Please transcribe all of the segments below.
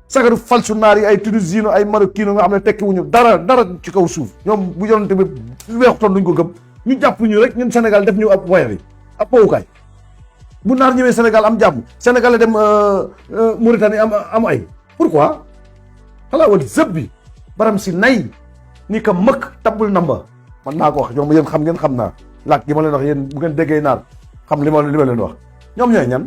sagaru falsu naar yi ay tunisino ay marocaino nga xam ne tekki wuñu dara ci kaw suuf ñoom bu yonante bi weexutoon duñ ko gëm ñu jàpp ñu rek ñun Sénégal def ñu ab woyal yi ab powukaay bu naar ñëwee Sénégal am jàmm Sénégal la dem Mauritanie am ay pourquoi xalaa wat zëb bi baram si nay ni ka mëkk tabul namba man naa ko wax ñoom yéen xam ngeen xam naa laaj gi ma leen wax yéen bu ngeen déggee naar xam li ma leen wax ñoom ñooy ñan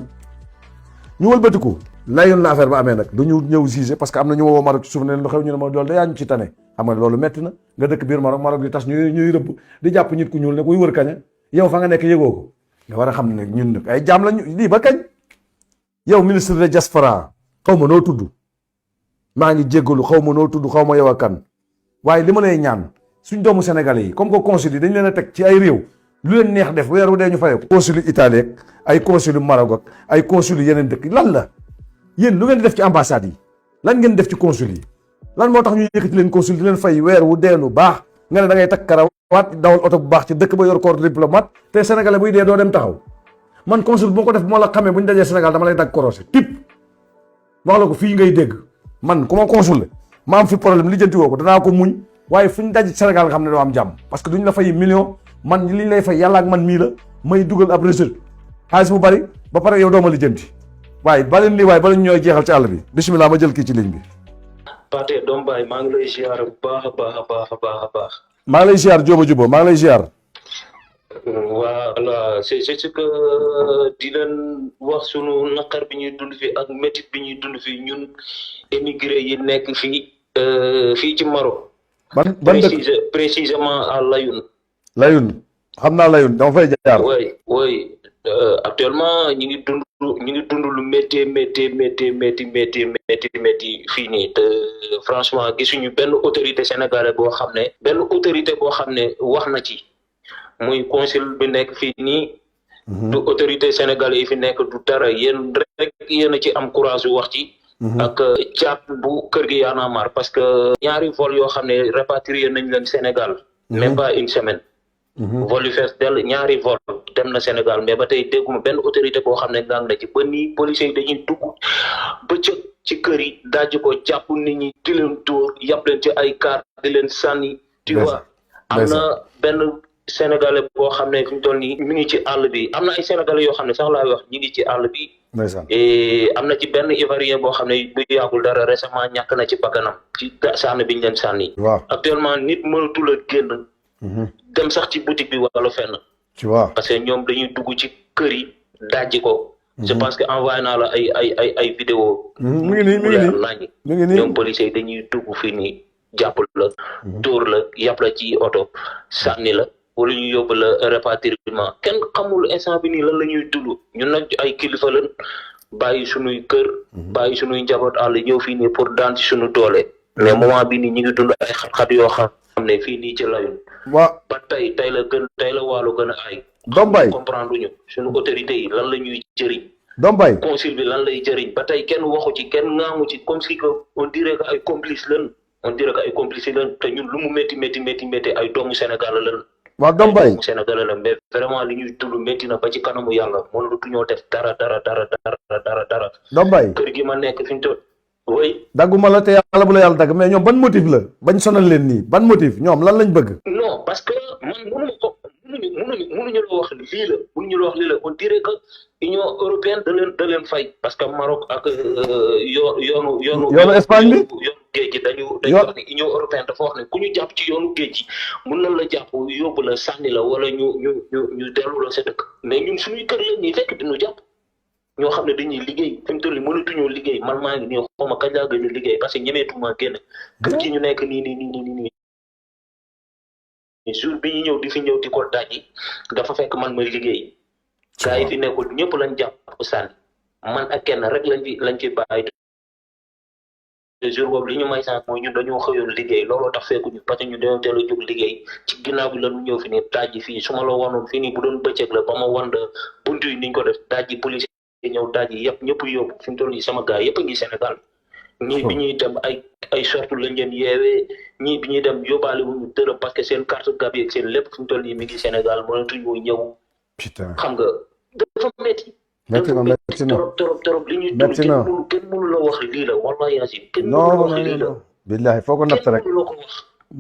ñu wëlbatiku layoon la affaire ba amee nag du ñu ñëw gisé parce que am na ñu ma woo Maroc ci suuf ne lu xew ñu ne ma loolu da yaa ñu ci tane xam nga loolu metti na nga dëkk biir Maroc di tas ñuy rëbb di jàpp nit ku ñuul ne kuy wër kaña yow fa nga nekk yëgoo ko nga war a xam ne ñun nag ay jaam lañu lii ba kañ yow ministre de diaspora xaw ma noo tudd maa ngi jéggalu xaw ma noo tudd xaw ma yow a kan waaye li ma lay ñaan suñ doomu sénégalais yi comme que consul yi dañ leen a teg ci ay réew lu leen neex def weer wu dee ñu fayee ko consul Italie ak ay consul Maroc ak ay consul yeneen dëkk lan la yéen lu ngeen di def ci ambassade yi lan ngeen def ci consul yi lan moo tax ñu yëkkati leen consul di leen fay weer wu deenu baax nga ne da ngay takk karawaat dawal oto bu baax ci dëkk ba yor corps diplomate te sénégalais buy dee doo dem taxaw man consul bu ma ko def moo la xamee bu ñu dajee Sénégal dama lay dagg korosé tip wax la ko fii ngay dégg man ku ma consul la ma am fi problème lijjanti woo ko danaa ko muñ waaye fu ñu daj Sénégal nga xam ne doo am jàmm parce que duñ la fay million man liñ lay fay yàlla ak man mii la may dugal ab réseau xaalis bu bari ba pare yow doo ma lijjanti waaye baleen lii waaye bala ñu ñooy jeexal ci àll bi bisimilah ma jël kii ci ligne bi. Pathé doom baay maa ngi lay ziar bu baax a baax. maa ngi lay ziar Jóoba Juba maa ngi lay ziar. voilà c'est ce que di leen wax sunu naqar bi ñuy dund fii ak métit bi ñuy dund fii ñun émigré yi nekk fii ci Maroc. ban dëkk précisément à Layoun. Layoun xam naa Layoun dama fay jaar. oui actuellement ñu ngi dund lu métti fii nii te franchement gisuñu benn autorité sénégalais boo xam ne wax na ci muy consul bi nekk fii nii. du autorité sénégalais yi fi nekk du dara yéen rek yéen a ci am courage wax ci. ak caat bu kër gi Y'en a marre parce que ñaari vol yoo xam ne répatrié nañ leen Sénégal. même pas une semaine. vol yu fees dell ñaari vol dem na Sénégal mais ba tey dégguma benn autorité boo xam ne ngang na ci ba nii policiers yi dañuy dugg ba ci kër yi dajji ko jàpp nit ñi di leen dóor yàpp leen ci ay car di leen sànni tu vois am na benn sénégalais boo xam ne fi mu toll nii mi ngi ci àll bi am na ay sénégalais yoo xam ne sax laay wax ñi ngi ci àll bi et am na ci benn ivoirien boo xam ne bu yàggul dara récemment ñàkk na ci bakkanam ci sànni bi ñu leen sànni actuellement nit mënatul a génn dem sax ci boutique bi wala fenn. tu vois parce que ñoom dañuy dugg ci kër yi dajji ko. je pense que envoyé naa la ay vidéo. mu ngi nii ñoom policiers yi dañuy dugg fii nii jàpp la. dóor la yàpp la ci oto sànni la wala ñu yóbbu la rapatriement kenn xamul instant bi nii lan la ñuy dund ñun nag ay kilifa lañ bàyyi sunuy kër. bàyyi sunuy njaboot àll ñëw fii nii pour daan ci sunu doole. mais moment bi nii ñu ngi dund ay xat-xat yoo xam ne fii nii ci Layoun. waaw ba tey la wàllu gën a ay. Dombay comprendre ñu suñu autorité yi lan la ñuy jëriñ. Dombay consul bi lan lay jëriñ ba tey kenn waxu ci kenn ngaamu ci comme si que on dirait que ay complice lañ te ñun lu mu métti ay doomu Sénégal lañ. waaw Dombay ay doomu Sénégal lañ mais vraiment li ñuy dund métti na ba ci kanamu yàlla mënatuñoo def dara. Dombay kër gi ma nekk fi ñu toll. oui. dagguma la te yàlla bu la yàlla dagg mais ñoom ban motif la bañ sonal leen nii ban motif ñoom lan lañ bëgg. non parce que man mënuñu la wax lii la on dirait que Union européenne da leen fay parce que Maroc ak yoonu Espagne bi yoonu géej gi dañu wax ne Union européenne dafa wax ne ku ñu jàpp ci yoonu géej gi mun nañ la jàpp yóbbu la sànni la wala ñu dellu la sa dëkk mais ñun suñuy kër la ñuy fekk diñu jàpp ñoo xam ne dañuy liggéey fi mu toll nii mënatuñoo liggéey man maa ngi nii xawma kañ laa gën a liggéey parce que ñemeetuma génn kër gi ñu nekk nii jour bi ñu ñëw di fi ñëw di ko dajji dafa fekk man may liggéey gaa yi fi nekkul ñëpp lañ jàpp sànni man ak kenn rek lañ fi bàyyi te jour boobu li ñu may sànq mooy ñun dañoo xëyoon liggéey looloo tax fekkuñu parce que ñun dañoo teel a jóg liggéey ci ginnaaw bi lañu ñëw fi nii dajji fii su ma la wanoon fii nii bu doon bëccëg la ba ma wan buntu yi niñ ko def dajji police ñëw dajji yëpp ñëpp yóbbu fi mu toll nii sama gaa yëpp a ngi Sénégal ñii bi ñuy dem ay sortu lañ leen yeewee ñii bi ñuy dem yóbbaale wuñu dërëm parce que seen carte gab yeeg seen lépp fi mu toll nii mi ngi Sénégal mënatuñu ñëw. putain xam nga dafa métti metti na metti na trop li ñuy dund metti na kenn mënu la wax lii la wallahi yaasin kenn mënu non la wax non lii la non billahi foo ko natt kenn rek mënu la ko wax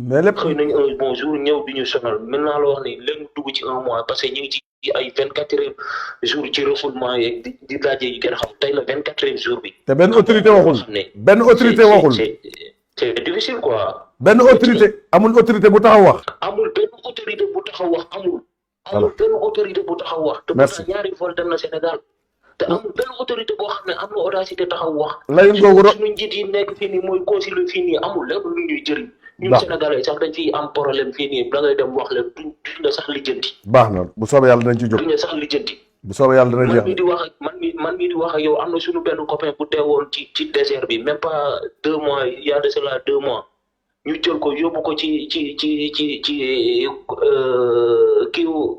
mais lépp xëy nañu un bon jour ñëw di ñu sonal maintenant la wax ni léegi dugg ci un mois parce que ñu ngi ci ay 24e jour ci refoulement yeeg di daje yi kenn xam tey la 24e jour bi te benn autorité waxul benn autorité waxul c'est difficile quoi benn autorité amul autorité bu taxaw wax amul benn autorité bu taxaw wax amul benn autorité bu taxaw wax te pourtant ñaari vol dem na Sénégal te amul benn autorité boo xam ne am na audacité taxaw wax layun googu suñu njiit yi nekk fii nii mooy consul fii nii amul lépp lu ñuy jëriñ ñun Sénégalais sax dañ fiy am problème fii nii da ngay dem wax leen duñ la sax lijjanti baax na bu soobee yàlla dinañ ci jóg duñ la sax lijjanti bu soobee yàlla dinañ man mii di wax ak man mii di wax ak yow am na suñu benn copain bu teewoon ci désert bi même pas 2 mois il y a de cela 2 mois ñu jël ko yóbbu ko ci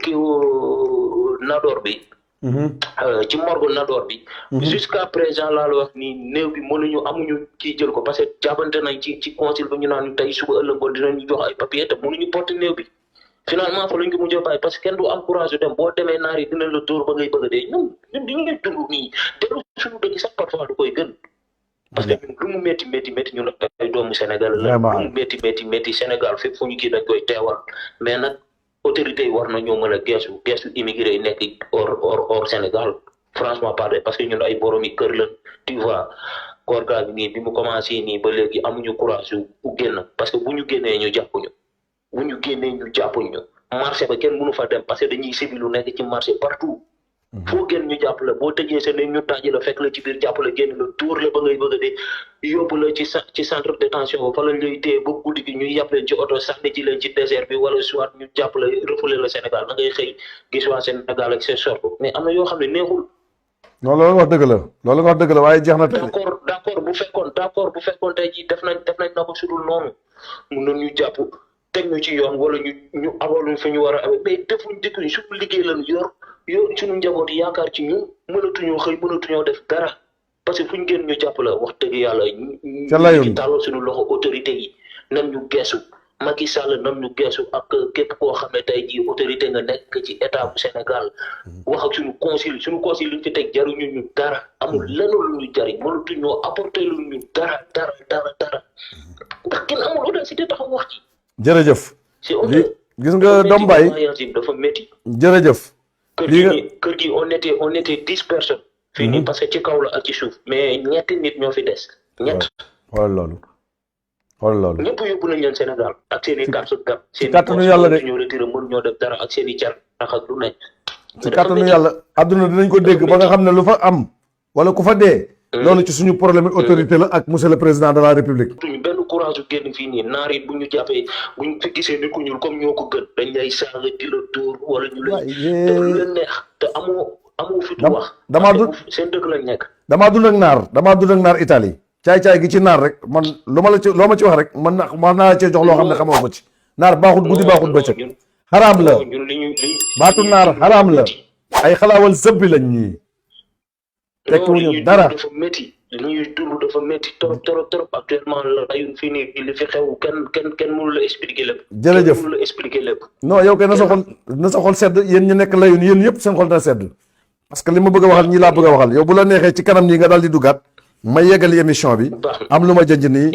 kiiwu Nador bi ci morgue Nador bi jusqu'à présent laa la wax ni néew bi mënuñu amuñu kii jël ko parce que jàppante nañ ci consul bi ñu naan tey suba ëllëg ba dinañu jox ay papier te mënuñu porter néew bi finalement fa lañ ko mujjee bàyyi parce que kenn du am courage dem boo demee naar yi dina la dóor ba ngay bëgg a dee ñun di ngay dund nii dellu suñu dëkk sax parfois du koy gën parce que ñun lu mu métti ñun ay doomu Sénégal la lu mu métti Sénégal fépp fu ñu kii dañ koy teewal mais nag autorités yi war nañoo mën a geesu immigré yi nekk hors Sénégal franchement parler parce que ñun ay borom yi kër la tu vois koor gaa bi nii bi mu commencé nii ba léegi amuñu courage u génn parce que bu ñu génnee ñu jàppuñu marché ba kenn mënu fa dem parce que dañuy civilu nekk ci marché partout foo génn ñu jàpp la boo tëjee sa ne ñu tàjji la fekk la ci biir jàpp la génn la tuur la ba ngay bëgg a dee yóbbu la ci centre de détention ba fa lañ lay téye ba guddi gi ñu yàpp leen ci oto sànni ci leen ci désert bi wala soit ñu jàpp la refoulé la Sénégal da ngay xëy gis waa Sénégal ak seen sorte mais am na yoo xam ne neexul non loolu nga wax dëgg la waaye jeex na tey d'accord bu fekkoon tey jii def nañ na ko sudul noonu mun nañ ñu jàpp teg ñu ci yoon wala ñu awaluñ fi ñu war a amee mais defuñ dëkkuñ suñu liggéey lañ yor suñu njaboot yaakaar ci ñun mënatuñoo xëy mënatuñoo def dara parce que fuñ génn ñu jàpp la wax dëgg yàlla ñu tàllal suñu loxo autorité yi nan ñu geesu Macky Sall nan ñu geesu ak képp koo xam ne tey jii autorité nga nekk ci état bu Sénégal wax ak suñu consul li ñu fi teg jaruñu ñu dara amul lenn lu ñu jariñ mënatuñoo apporter lu ñu dara ndax kenn amul audacité taxaw wax ci jërëjëf gis nga Dom Baye dafa métti jërëjëf kër gi on était 10 personnes fii nii parce que ci kaw la ak ci suuf mais ñetti nit ñoo fi des xoolal loolu ñëpp yóbbu nañ leen Sénégal ak seen i carte ci kàttanu yàlla de ñoo retiré mënu ñoo def dara ak seen i car ak lu nekk ci kàttanu yàlla adduna dinañ ko dégg ba nga xam ne lu fa am wala ku fa dee loolu ci suñu problème autorité la ak monsieur le président de la république tuñu benn courage u génn fii nii naar yi bu ñu jàppee bu ñu fi gisee nit ku ñuul comme ñoo ko gën dañ lay saaga di la dóor wala ñu lay def lu leen neex te amoo fitu wax seen dëkk lañ nekk damaa dund ak naar Italie caay-caay gi ci naar rek man loo ma ci wax rek man naa cee jox loo xam ne xamoo ko ci naar baaxut guddi baaxut bëccëg xaraam la baatu naar xaraam la ay xalaawal sëbbi lañ ñii tekkiwuñu dara dafa métti li ñuy dund dafa métti trop actuellement la yun fii nii li fi xew kenn mënu la expliquer lépp jërëjëf mënu la expliquer lépp non yow kay na sa xol sedd yéen ñu nekk layun yéen yëpp seen xol na sedd parce que li ma bëgg a waxal ñi laa bëgg a waxal yow bu la neexee ci kanam nii nga daal di duggaat ma yeggali émission bi am lu ma jënj nii